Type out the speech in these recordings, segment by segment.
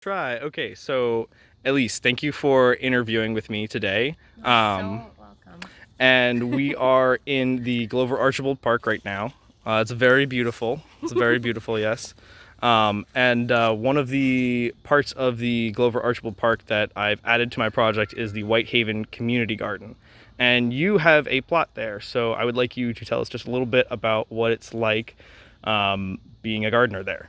Try. Okay, so Elise, thank you for interviewing with me today. You're Um, so welcome. and we are in the Glover Archibald Park right now. It's very beautiful. It's very beautiful, yes. And one of the parts of the Glover Archibald Park that I've added to my project is the Whitehaven Community Garden. And you have a plot there, so I would like you to tell us just a little bit about what it's like being a gardener there.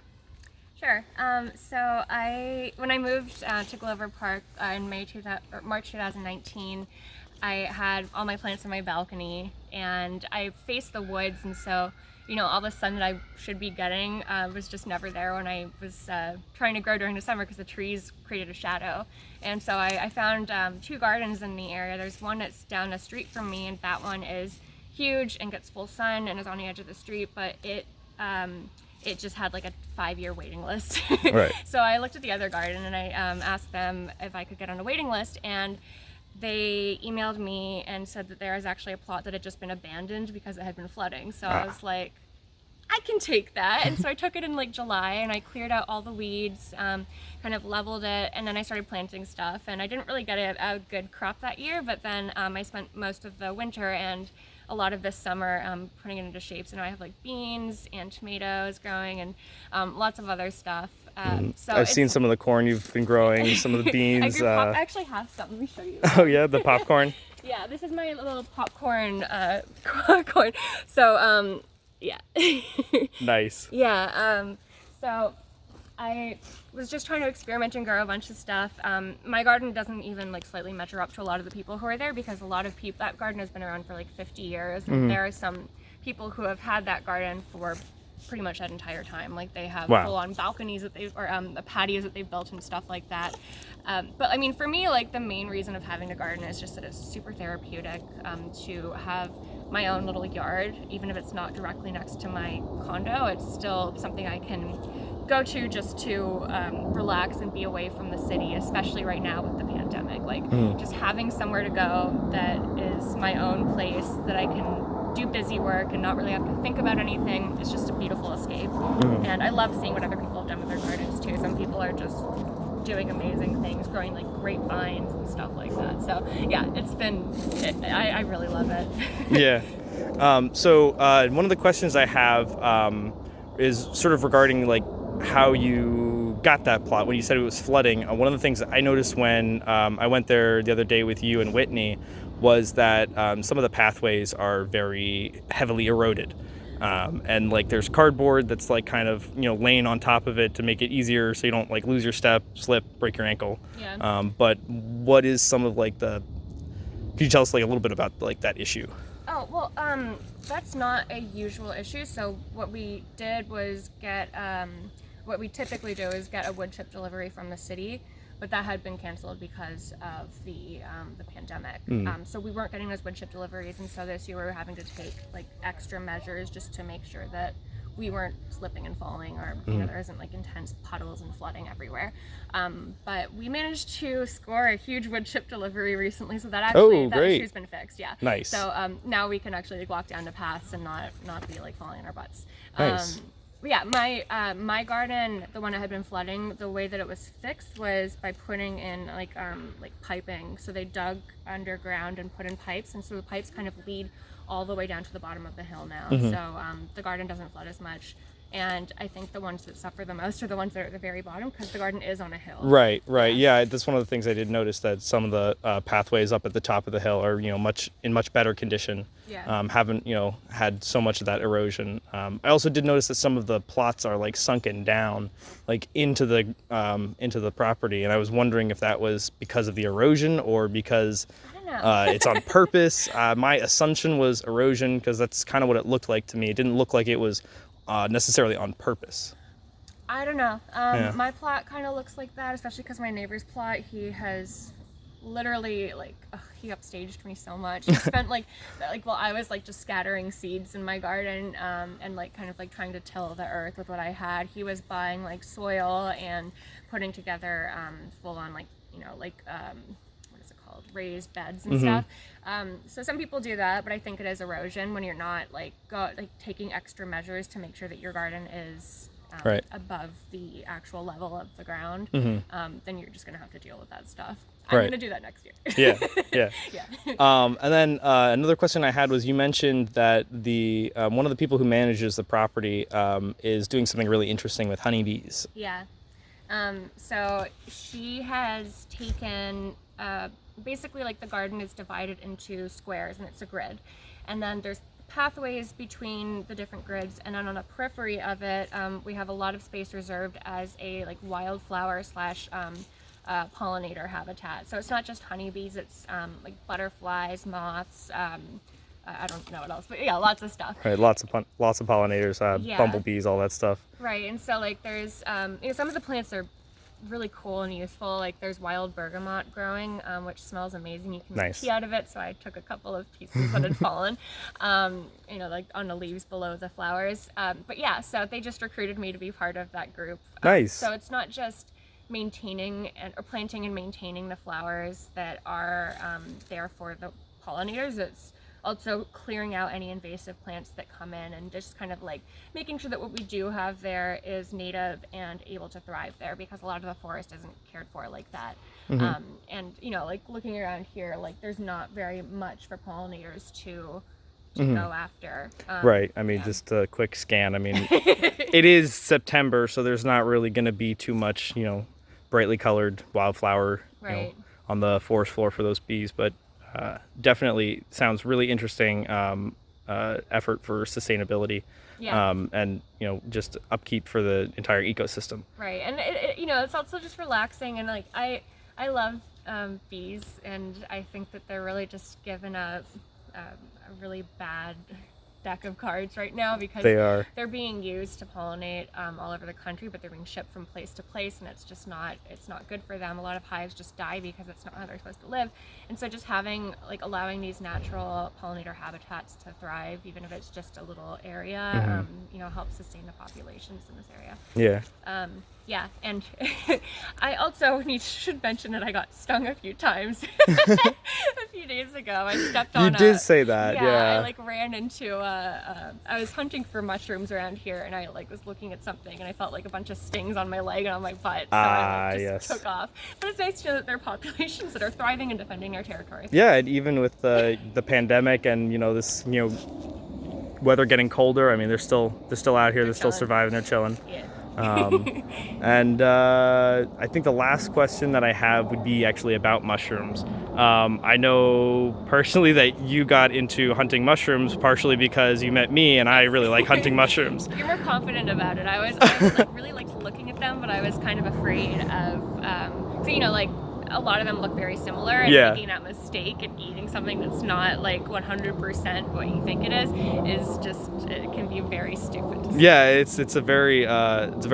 Sure. When I moved to Glover Park in March 2019, I had all my plants on my balcony, and I faced the woods, and so all the sun that I should be getting was just never there when I was trying to grow during the summer because the trees created a shadow. And so I found two gardens in the area. There's one that's down the street from me, and that one is huge and gets full sun and is on the edge of the street, but it just had like a 5-year waiting list. Right. So I looked at the other garden and I asked them if I could get on a waiting list, and they emailed me and said that there was actually a plot that had just been abandoned because it had been flooding. So I was like, I can take that. And so I took it in like July and I cleared out all the weeds, kind of leveled it, and then I started planting stuff. And I didn't really get a good crop that year, but then I spent most of the winter and a lot of this summer putting it into shape. So now I have like beans and tomatoes growing and lots of other stuff. I've seen some of the corn you've been growing, some of the beans. I actually have some. Let me show you. Oh yeah, the popcorn. Yeah, this is my little popcorn corn. So yeah. Nice. Yeah. So I was just trying to experiment and grow a bunch of stuff. My garden doesn't even like slightly measure up to a lot of the people who are there because a lot of people, that garden has been around for like 50 years. And there are some people who have had that garden for pretty much that entire time. Like they have Wow. full-on balconies that they've, or the patios that they've built and stuff like that. But I mean, for me, like the main reason of having a garden is just that it's super therapeutic to have my own little yard, even if it's not directly next to my condo. It's still something I can go to just to relax and be away from the city, especially right now with the pandemic. Like just having somewhere to go that is my own place that I can do busy work and not really have to think about anything. It's just a beautiful escape. And I love seeing what other people have done with their gardens too. Some people are just doing amazing things, growing like grapevines and stuff like that. So yeah, I really love it. Yeah. One of the questions I have is sort of regarding like how you got that plot when you said it was flooding. One of the things that I noticed when I went there the other day with you and Whitney was that some of the pathways are very heavily eroded. And like there's cardboard that's like kind of laying on top of it to make it easier so you don't like lose your step, slip, break your ankle. Yeah. But what is some of like the could you tell us like a little bit about like that issue? Oh, well, that's not a usual issue. So what we did was what we typically do is get a wood chip delivery from the city, but that had been canceled because of the pandemic. So we weren't getting those wood chip deliveries, and so this year we were having to take like extra measures just to make sure that we weren't slipping and falling, or there isn't like intense puddles and flooding everywhere. But we managed to score a huge wood chip delivery recently, so that actually that Great. issue's been fixed. Yeah. Nice. So now we can actually like walk down the paths and not be like falling on our butts. Nice. Yeah, my garden, the one that had been flooding, the way that it was fixed was by putting in like piping. So they dug underground and put in pipes, and so the pipes kind of lead all the way down to the bottom of the hill now. So the garden doesn't flood as much. And I think the ones that suffer the most are the ones that are at the very bottom because the garden is on a hill. Right. Yeah, that's one of the things I did notice, that some of the pathways up at the top of the hill are much better condition. Yeah. Haven't had so much of that erosion. I also did notice that some of the plots are like sunken down like into the property, and I was wondering if that was because of the erosion or because I don't know. it's on purpose. My assumption was erosion because that's kind of what it looked like to me. It didn't look like it was necessarily on purpose. I don't know. Yeah. My plot kind of looks like that, especially because my neighbor's plot, he has literally like he upstaged me so much. He spent while I was like just scattering seeds in my garden and like kind of like trying to till the earth with what I had. He was buying like soil and putting together full on like what is it called, raised beds and stuff. So some people do that, but I think it is erosion when you're not like taking extra measures to make sure that your garden is Right. above the actual level of the ground, then you're just going to have to deal with that stuff. I'm Right. going to do that next year. Yeah. And then another question I had was, you mentioned that the one of the people who manages the property is doing something really interesting with honeybees. Yeah. So she has taken, basically like the garden is divided into squares and it's a grid. And then there's pathways between the different grids, and then on the periphery of it, we have a lot of space reserved as a like wildflower slash pollinator habitat. So it's not just honeybees, it's like butterflies, moths, I don't know what else, but yeah, lots of stuff. Right, lots of pollinators, Yeah. bumblebees, all that stuff. Right, and so like there's, some of the plants are really cool and useful. Like there's wild bergamot growing, which smells amazing. You can make Nice. tea out of it. So I took a couple of pieces that had fallen, like on the leaves below the flowers. But yeah, so they just recruited me to be part of that group. Nice. So it's not just maintaining or planting and maintaining the flowers that are there for the pollinators. It's also clearing out any invasive plants that come in and just kind of like making sure that what we do have there is native and able to thrive there, because a lot of the forest isn't cared for like that. And like looking around here, like there's not very much for pollinators to go after. Right. I mean, just a quick scan. I mean, it is September, so there's not really going to be too much, brightly colored wildflower Right. on the forest floor for those bees, but definitely sounds really interesting effort for sustainability. Yeah. And just upkeep for the entire ecosystem. Right, and it's also just relaxing, and like I love bees, and I think that they're really just given a really bad deck of cards right now, because they're being used to pollinate all over the country, but they're being shipped from place to place, and it's not good for them. A lot of hives just die because it's not how they're supposed to live, and so just allowing these natural pollinator habitats to thrive, even if it's just a little area, helps sustain the populations in this area. Yeah, and I also should mention that I got stung a few times a few days ago. I stepped on. You did say that, yeah. I ran into. I was hunting for mushrooms around here, and I was looking at something, and I felt like a bunch of stings on my leg and on my butt. So I just took off. But it's nice to know that there are populations that are thriving and defending our territory. Yeah, and even with the pandemic and this weather getting colder, I mean they're still out here. They're still surviving. They're chilling. Yeah. And I think the last question that I have would be actually about mushrooms. I know personally that you got into hunting mushrooms partially because you met me, and I really like hunting mushrooms. You're more confident about it. I was really liked looking at them, but I was kind of afraid of, a lot of them look very similar, and making that mistake and eating something that's not 100% what you think it is it can be very stupid. Yeah, it's a very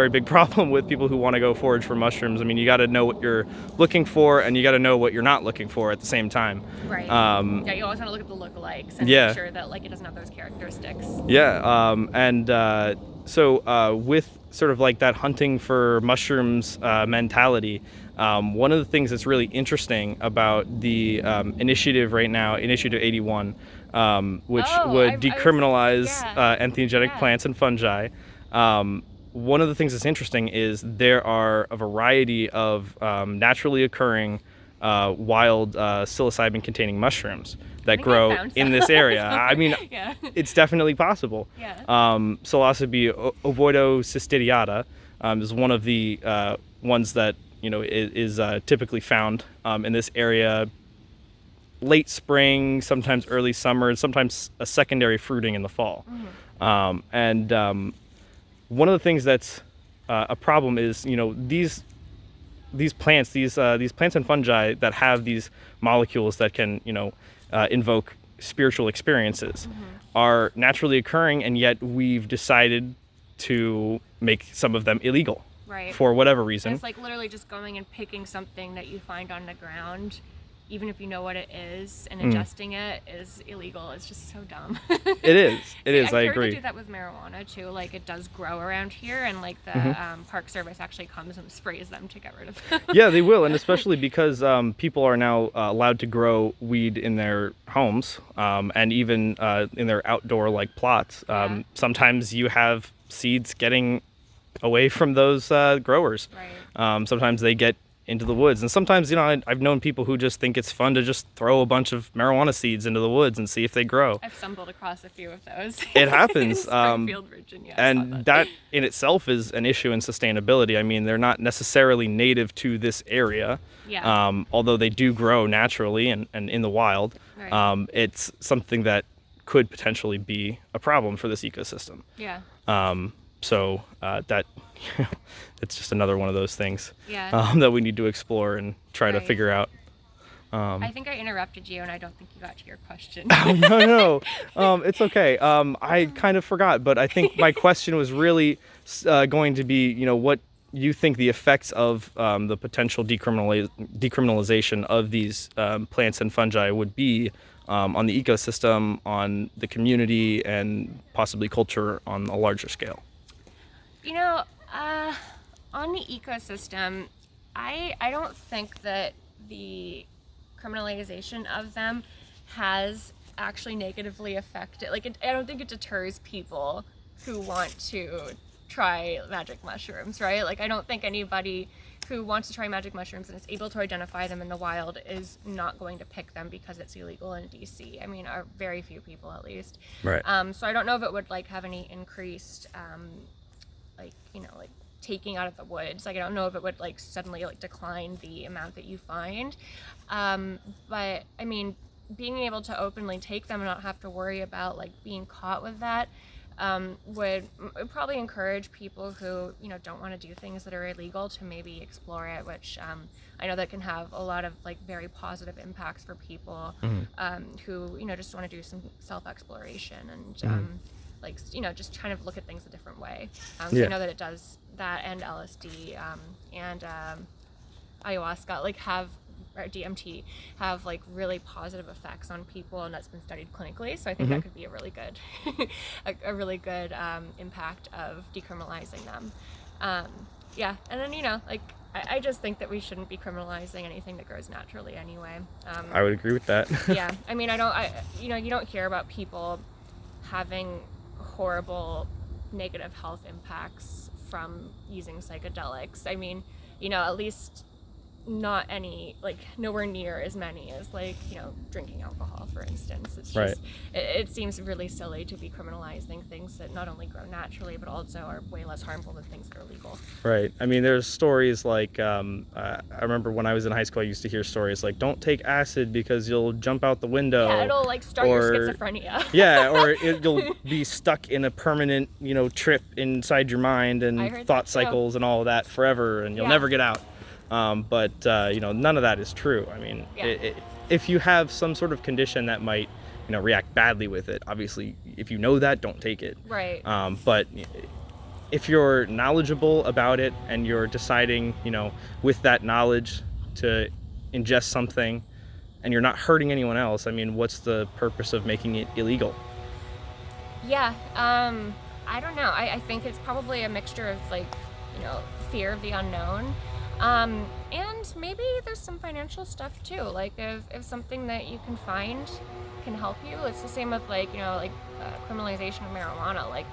big problem with people who want to go forage for mushrooms. I mean, you got to know what you're looking for, and you got to know what you're not looking for at the same time. Right. You always want to look at the lookalikes and make sure that it doesn't have those characteristics. Yeah. So with sort of that hunting for mushrooms mentality, one of the things that's really interesting about the initiative right now, Initiative 81, which would decriminalize entheogenic plants and fungi. One of the things that's interesting is there are a variety of naturally occurring wild psilocybin-containing mushrooms that grow in this area. I mean, it's definitely possible. Yeah. Psilocybe ovoidocystidiata is one of the ones that is typically found in this area late spring, sometimes early summer, and sometimes a secondary fruiting in the fall. One of the things that's a problem is these plants and fungi that have these molecules that can invoke spiritual experiences are naturally occurring, and yet we've decided to make some of them illegal. Right. For whatever reason. And it's literally just going and picking something that you find on the ground, even if you know what it is, and ingesting it is illegal. It's just so dumb. It is. It is. I agree. I've heard they do that with marijuana too. It does grow around here, and the Park Service actually comes and sprays them to get rid of them. Yeah, they will, and especially because people are now allowed to grow weed in their homes, and even in their outdoor plots. Sometimes you have seeds getting away from those growers. Right. Sometimes they get into the woods, and sometimes, I've known people who just think it's fun to just throw a bunch of marijuana seeds into the woods and see if they grow. I've stumbled across a few of those. It happens. In Springfield, Virginia. And that in itself is an issue in sustainability. I mean, they're not necessarily native to this area, Yeah. although they do grow naturally and in the wild. Right. It's something that could potentially be a problem for this ecosystem. Yeah. So that it's just another one of those things Yeah. that we need to explore and try to Right. figure out. I think I interrupted you, and I don't think you got to your question. No, it's okay. I kind of forgot, but I think my question was really going to be, what you think the effects of the potential decriminalization of these plants and fungi would be on the ecosystem, on the community, and possibly culture on a larger scale. You know, on the ecosystem, I don't think that the criminalization of them has actually negatively affected, I don't think it deters people who want to try magic mushrooms, right? Like, I don't think anybody who wants to try magic mushrooms and is able to identify them in the wild is not going to pick them because it's illegal in DC. I mean, very few people, at least. Right. So I don't know if it would have any increased taking out of the woods. I don't know if it would suddenly decline the amount that you find. But I mean, being able to openly take them and not have to worry about being caught with that would probably encourage people who don't want to do things that are illegal to maybe explore it, which I know that can have a lot of very positive impacts for people who just want to do some self-exploration and just kind of look at things a different way. So I know that it does that, and LSD and ayahuasca have, or DMT, have really positive effects on people, and that's been studied clinically. So I think that could be a really good a really good impact of decriminalizing them. Yeah, and then I just think that we shouldn't be criminalizing anything that grows naturally anyway. I would agree with that. Yeah, I mean, you don't hear about people having horrible negative health impacts from using psychedelics. I mean, at least not any, nowhere near as many as drinking alcohol, for instance. It's just, Right. It seems really silly to be criminalizing things that not only grow naturally but also are way less harmful than things that are legal. Right. I mean, there's stories I remember when I was in high school, I used to hear stories don't take acid because you'll jump out the window. Yeah, it'll start your schizophrenia. Yeah, or you'll be stuck in a permanent, trip inside your mind and thought cycles and all of that forever, and you'll never get out. But none of that is true. I mean, if you have some sort of condition that might, react badly with it, obviously, if you know that, don't take it. Right. But if you're knowledgeable about it and you're deciding, with that knowledge to ingest something and you're not hurting anyone else, I mean, what's the purpose of making it illegal? Yeah. I don't know. I think it's probably a mixture of fear of the unknown. And maybe there's some financial stuff too. If something that you can find can help you, it's the same with criminalization of marijuana.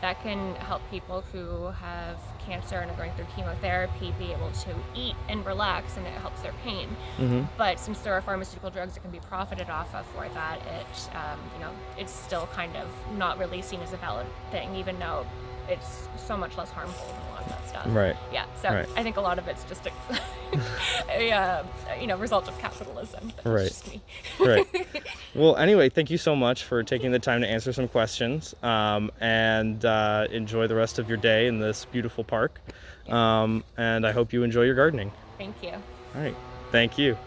That can help people who have cancer and are going through chemotherapy be able to eat and relax, and it helps their pain. But since there are pharmaceutical drugs that can be profited off of for that, it's still kind of not really seen as a valid thing, even though it's so much less harmful than a lot of that stuff. Right. Yeah. So Right. I think a lot of it's just a result of capitalism. That's Right. just me. Right. Well, anyway, thank you so much for taking the time to answer some questions, and enjoy the rest of your day in this beautiful park. And I hope you enjoy your gardening. Thank you. All right. Thank you.